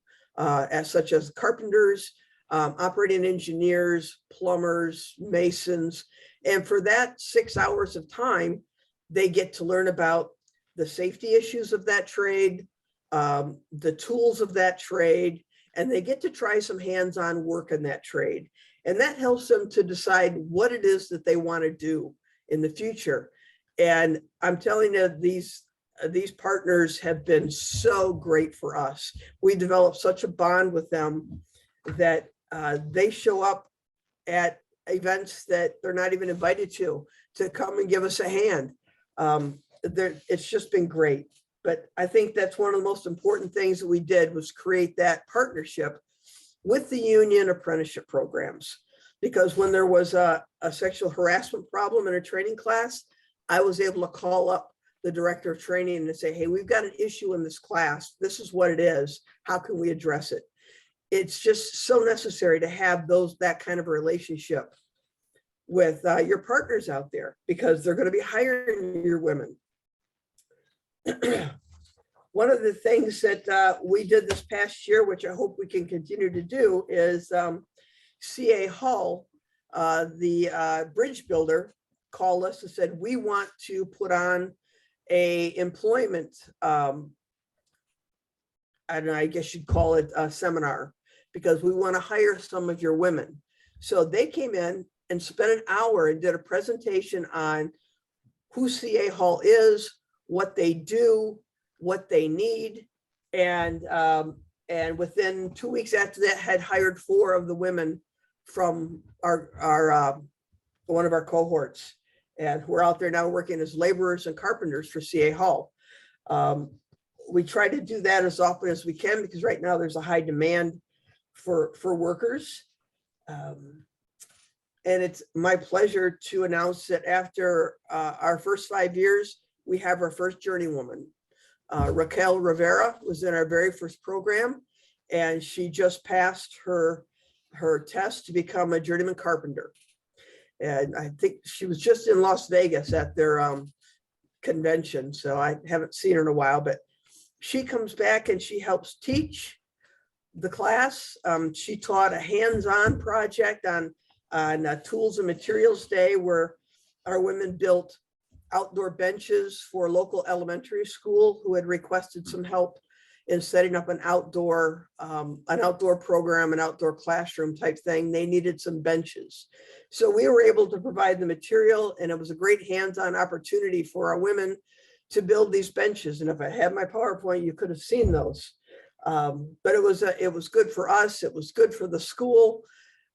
such as carpenters, operating engineers, plumbers, masons. And for that 6 hours of time, they get to learn about the safety issues of that trade, the tools of that trade, and they get to try some hands-on work in that trade. And that helps them to decide what it is that they want to do in the future. And I'm telling you, these partners have been so great for us. We developed such a bond with them that they show up at events that they're not even invited to come and give us a hand. It's just been great. But I think that's one of the most important things that we did was create that partnership with the union apprenticeship programs. Because when there was a sexual harassment problem in a training class, I was able to call up the director of training and say, hey, we've got an issue in this class. This is what it is. How can we address it? It's just so necessary to have that kind of a relationship with your partners out there, because they're going to be hiring your women. One of the things that we did this past year, which I hope we can continue to do, is CA Hall, the bridge builder, called us and said, we want to put on a employment, I don't know, I guess you'd call it a seminar, because we want to hire some of your women. So they came in and spent an hour and did a presentation on who CA Hall is, what they do, what they need. And within 2 weeks after that, had hired 4 of the women from our one of our cohorts. And we're out there now working as laborers and carpenters for CA Hall. We try to do that as often as we can, because right now there's a high demand for workers. And it's my pleasure to announce that after our first 5 years, we have our first journeywoman. Raquel Rivera was in our very first program, and she just passed her test to become a journeyman carpenter. And I think she was just in Las Vegas at their convention, so I haven't seen her in a while, but she comes back and she helps teach the class. She taught a hands-on project on Tools and Materials Day, where our women built outdoor benches for a local elementary school who had requested some help in setting up an outdoor program, an outdoor classroom type thing. They needed some benches. So we were able to provide the material, and it was a great hands-on opportunity for our women to build these benches. And if I had my PowerPoint, you could have seen those. But it was good for us. It was good for the school.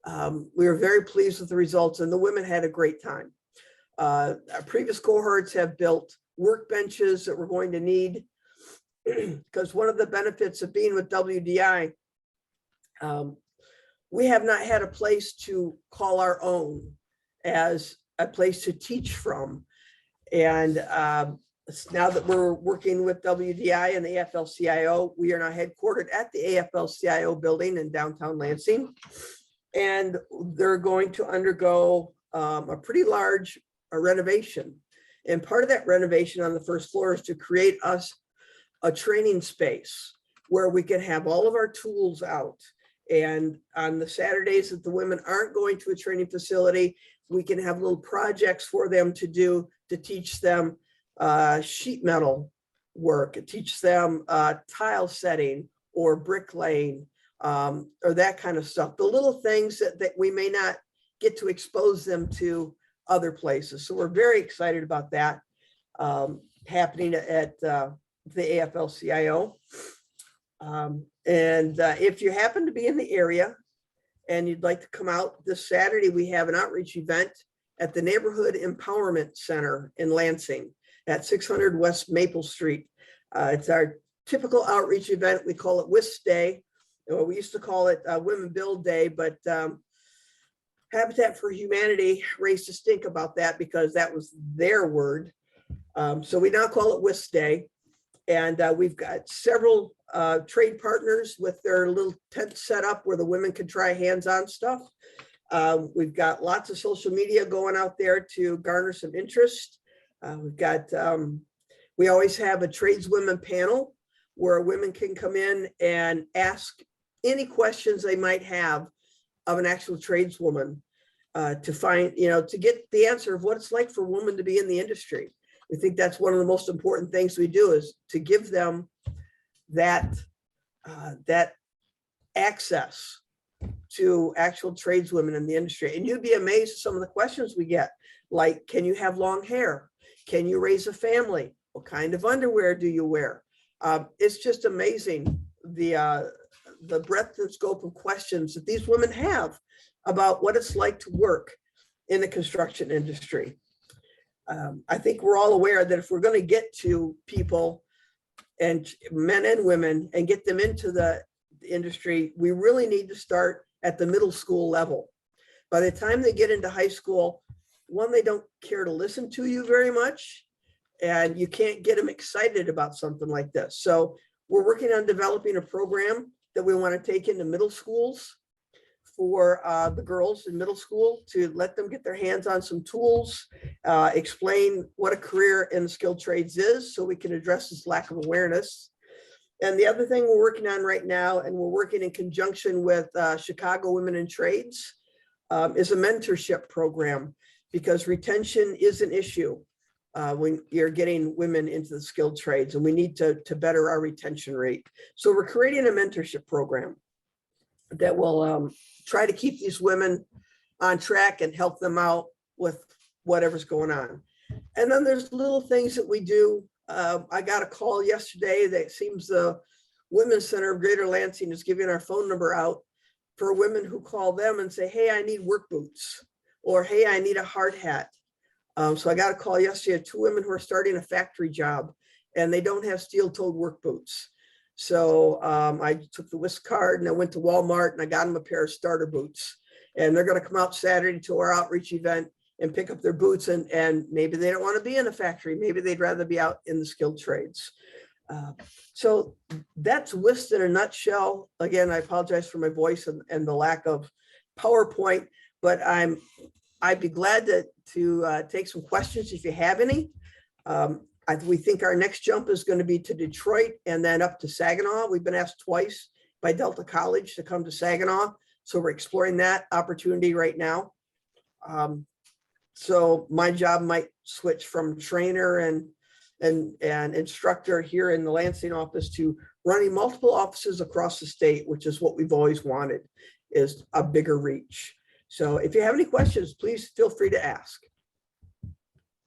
We were very pleased with the results, and the women had a great time. Our previous cohorts have built workbenches that we're going to need. Because one of the benefits of being with WDI, we have not had a place to call our own as a place to teach from. And now that we're working with WDI and the AFL-CIO, we are now headquartered at the AFL-CIO building in downtown Lansing. And they're going to undergo a pretty large renovation. And part of that renovation on the first floor is to create us a training space where we can have all of our tools out. And on the Saturdays that the women aren't going to a training facility, we can have little projects for them to do to teach them sheet metal work, teach them tile setting or bricklaying or that kind of stuff. The little things that we may not get to expose them to other places. So we're very excited about that happening at the AFL-CIO. If you happen to be in the area and you'd like to come out this Saturday, we have an outreach event at the Neighborhood Empowerment Center in Lansing at 600 West Maple Street. It's our typical outreach event. We call it WISP Day. Or we used to call it Women Build Day, but Habitat for Humanity raised a stink about that because that was their word. So we now call it WISP Day. And we've got several trade partners with their little tent set up where the women can try hands-on stuff. We've got lots of social media going out there to garner some interest. We always have a tradeswomen panel where women can come in and ask any questions they might have of an actual tradeswoman to find, to get the answer of what it's like for a woman to be in the industry. We think that's one of the most important things we do is to give them that access to actual tradeswomen in the industry. And you'd be amazed at some of the questions we get, like, can you have long hair? Can you raise a family? What kind of underwear do you wear? It's just amazing the breadth and scope of questions that these women have about what it's like to work in the construction industry. I think we're all aware that if we're going to get to people and men and women and get them into the industry, we really need to start at the middle school level. By the time they get into high school, one, they don't care to listen to you very much, and you can't get them excited about something like this. So we're working on developing a program that we want to take into middle schools for the girls in middle school to let them get their hands on some tools, explain what a career in the skilled trades is so we can address this lack of awareness. And the other thing we're working on right now, and we're working in conjunction with Chicago Women in Trades, is a mentorship program, because retention is an issue when you're getting women into the skilled trades, and we need to better our retention rate. So we're creating a mentorship program that will try to keep these women on track and help them out with whatever's going on. And then there's little things that we do. I got a call yesterday that it seems the Women's Center of Greater Lansing is giving our phone number out for women who call them and say, hey, I need work boots, or hey, I need a hard hat. So I got a call yesterday of 2 women who are starting a factory job and they don't have steel-toed work boots. So I took the WISP card and I went to Walmart and I got them a pair of starter boots, and they're going to come out Saturday to our outreach event and pick up their boots, and maybe they don't want to be in a factory. Maybe they'd rather be out in the skilled trades. So that's WISP in a nutshell. Again, I apologize for my voice and the lack of PowerPoint, but I'd be glad to take some questions if you have any. We think our next jump is going to be to Detroit and then up to Saginaw. We've been asked twice by Delta College to come to Saginaw, so we're exploring that opportunity right now. So my job might switch from trainer and instructor here in the Lansing office to running multiple offices across the state, which is what we've always wanted, is a bigger reach. So if you have any questions, please feel free to ask.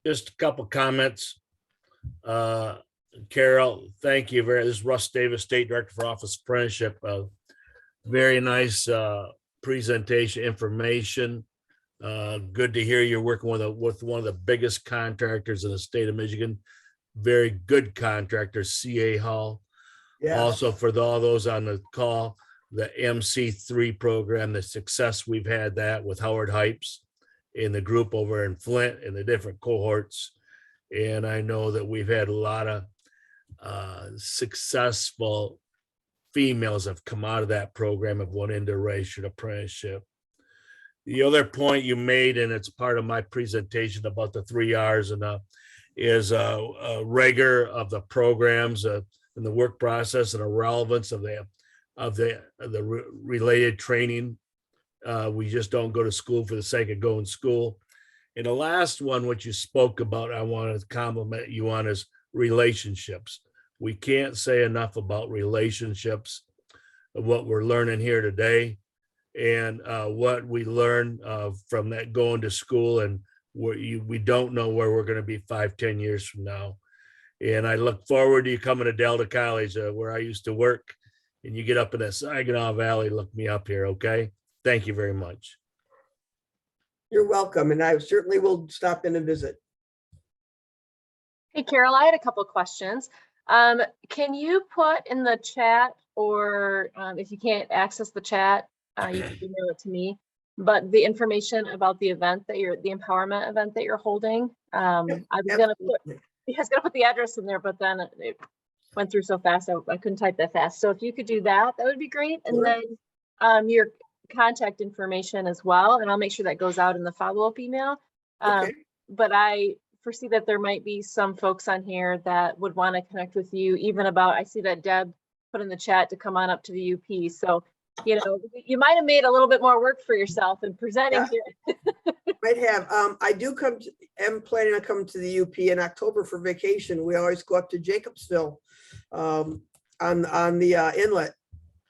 Just a couple comments. Carol, thank you very much. This is Russ Davis, State Director for Office Apprenticeship. Very nice presentation, information. Good to hear you're working with one of the biggest contractors in the state of Michigan. very good contractor, CA Hall. Yeah. Also, for all those on the call, the MC3 program, the success we've had that with Howard Hypes in the group over in Flint and the different cohorts. And I know that we've had a lot of successful females have come out of that program, have went into registered apprenticeship. The other point you made, and it's part of my presentation about the 3 R's and is a rigor of the programs and the work process and the relevance of the related training. We just don't go to school for the sake of going to school. And the last one, which you spoke about, I want to compliment you on, is relationships. We can't say enough about relationships, of what we're learning here today, and what we learn from that going to school, and we don't know where we're going to be 5-10 years from now. And I look forward to you coming to Delta College, where I used to work, and you get up in that Saginaw Valley, look me up here, okay? Thank you very much. You're welcome, and I certainly will stop in and visit. Hey, Carol, I had a couple of questions. Can you put in the chat, or if you can't access the chat, you can email it to me, but the information about the event that the empowerment event that you're holding? I was gonna put the address in there, but then it went through so fast, I couldn't type that fast. So if you could do that, that would be great. And then your contact information as well, and I'll make sure that goes out in the follow-up email. But I foresee that there might be some folks on here that would want to connect with you, even about, I see that Deb put in the chat to come on up to the UP. So, you know, you might have made a little bit more work for yourself in presenting here. Might have. I am planning on coming to the UP in October for vacation. We always go up to Jacobsville on the inlet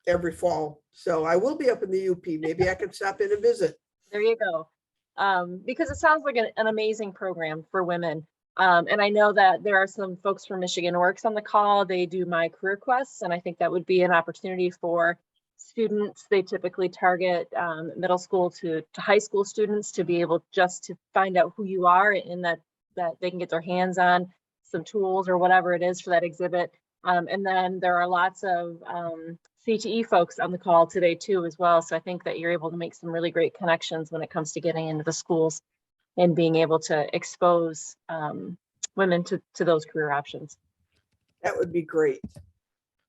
every fall. So I will be up in the UP. Maybe I can stop in and visit. There you go. Because it sounds like an amazing program for women. And I know that there are some folks from Michigan Works on the call. They do My Career Quests, and I think that would be an opportunity for students. They typically target middle school to high school students to be able just to find out who you are, and that they can get their hands on some tools or whatever it is for that exhibit. And then there are lots of CTE folks on the call today too as well. So I think that you're able to make some really great connections when it comes to getting into the schools and being able to expose women to those career options. That would be great.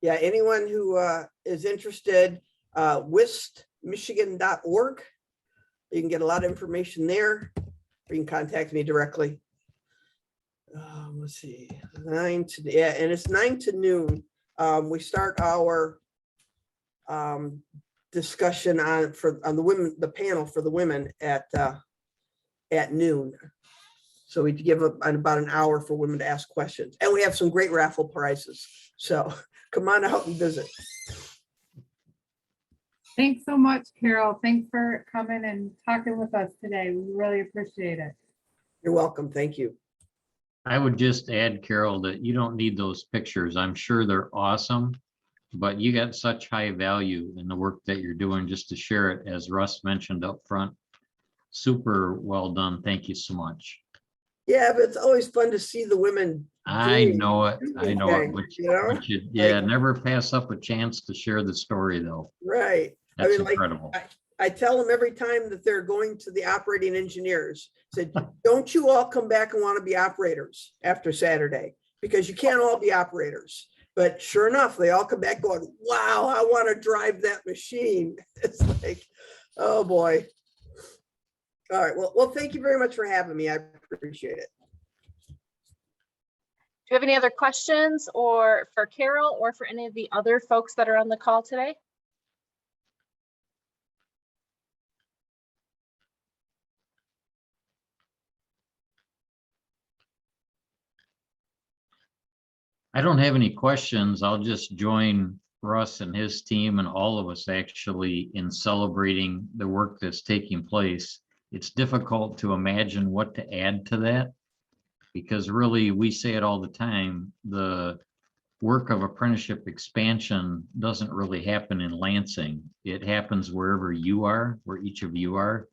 Yeah, anyone who is interested, wistmichigan.org. You can get a lot of information there, or you can contact me directly. Let's see, 9 to, yeah, and it's 9 to noon. We start our discussion on the panel for the women at noon. So we give about an hour for women to ask questions, and we have some great raffle prizes. So come on out and visit. Thanks so much, Carol. Thanks for coming and talking with us today. We really appreciate it. You're welcome. Thank you. I would just add, Carol, that you don't need those pictures. I'm sure they're awesome, but you got such high value in the work that you're doing, just to share it, as Russ mentioned up front. Super well done. Thank you so much. Yeah, but it's always fun to see the women. I know it. I know it. You know? Never pass up a chance to share the story, though. Right. That's incredible. I tell them every time that they're going to the operating engineers, said, don't you all come back and want to be operators after Saturday, because you can't all be operators. But sure enough, they all come back going, wow, I want to drive that machine. It's like, oh boy. All right. Well, thank you very much for having me. I appreciate it. Do you have any other questions or for Carol or for any of the other folks that are on the call today? I don't have any questions. I'll just join Russ and his team and all of us actually in celebrating the work that's taking place. It's difficult to imagine what to add to that, because really, we say it all the time, the work of apprenticeship expansion doesn't really happen in Lansing. It happens wherever you are, where each of you are.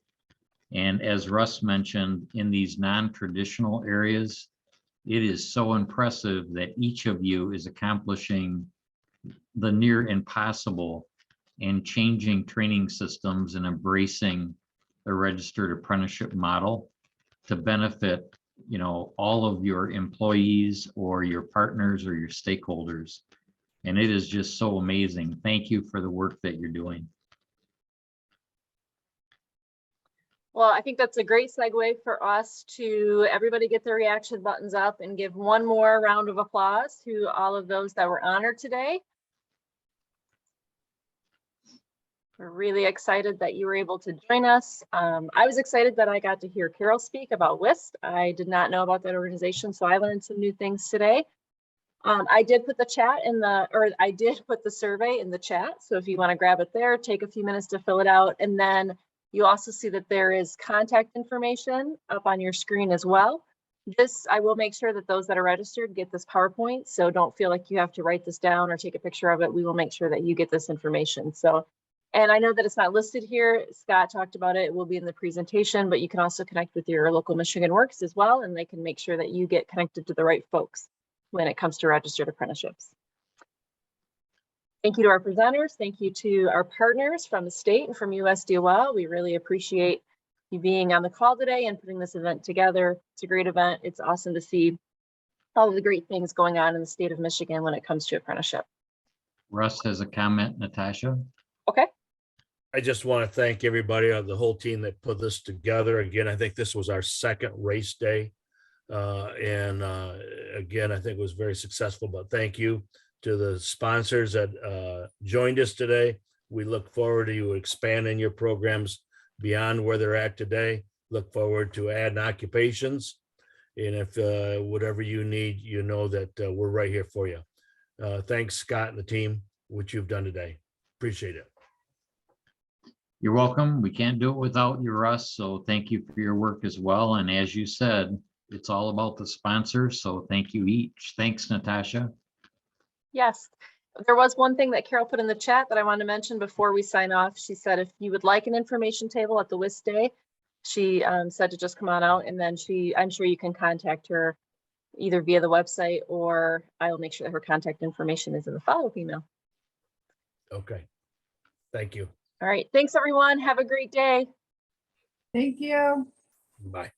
And as Russ mentioned, in these non-traditional areas, It is so impressive that each of you is accomplishing the near impossible and changing training systems and embracing the registered apprenticeship model to benefit, all of your employees or your partners or your stakeholders. And it is just so amazing. Thank you for the work that you're doing. Well, I think that's a great segue for us to everybody get their reaction buttons up and give one more round of applause to all of those that were honored today. We're really excited that you were able to join us. I was excited that I got to hear Carol speak about WIST. I did not know about that organization, so I learned some new things today. I did put I did put the survey in the chat. So if you want to grab it there, take a few minutes to fill it out. And then you also see that there is contact information up on your screen as well. I will make sure that those that are registered get this PowerPoint. So don't feel like you have to write this down or take a picture of it. We will make sure that you get this information. And I know that it's not listed here. Scott talked about it. It will be in the presentation, but you can also connect with your local Michigan Works as well, and they can make sure that you get connected to the right folks when it comes to registered apprenticeships. Thank you to our presenters. Thank you to our partners from the state and from USDOL. We really appreciate you being on the call today and putting this event together. It's a great event. It's awesome to see all of the great things going on in the state of Michigan when it comes to apprenticeship. Russ has a comment, Natasha. Okay. I just want to thank everybody, the whole team that put this together. Again, I think this was our second race day. Again, I think it was very successful, but thank you to the sponsors that joined us today. We look forward to you expanding your programs beyond where they're at today. Look forward to adding occupations. And if whatever you need, you know that we're right here for you. Thanks, Scott and the team, what you've done today. Appreciate it. You're welcome. We can't do it without you, Russ. So thank you for your work as well. And as you said, it's all about the sponsors. So thank you each. Thanks, Natasha. Yes, there was one thing that Carol put in the chat that I wanted to mention before we sign off. She said, if you would like an information table at the WIST day, she said to just come on out, and then I'm sure you can contact her either via the website, or I'll make sure that her contact information is in the follow-up email. Okay. Thank you. All right. Thanks, everyone. Have a great day. Thank you. Bye.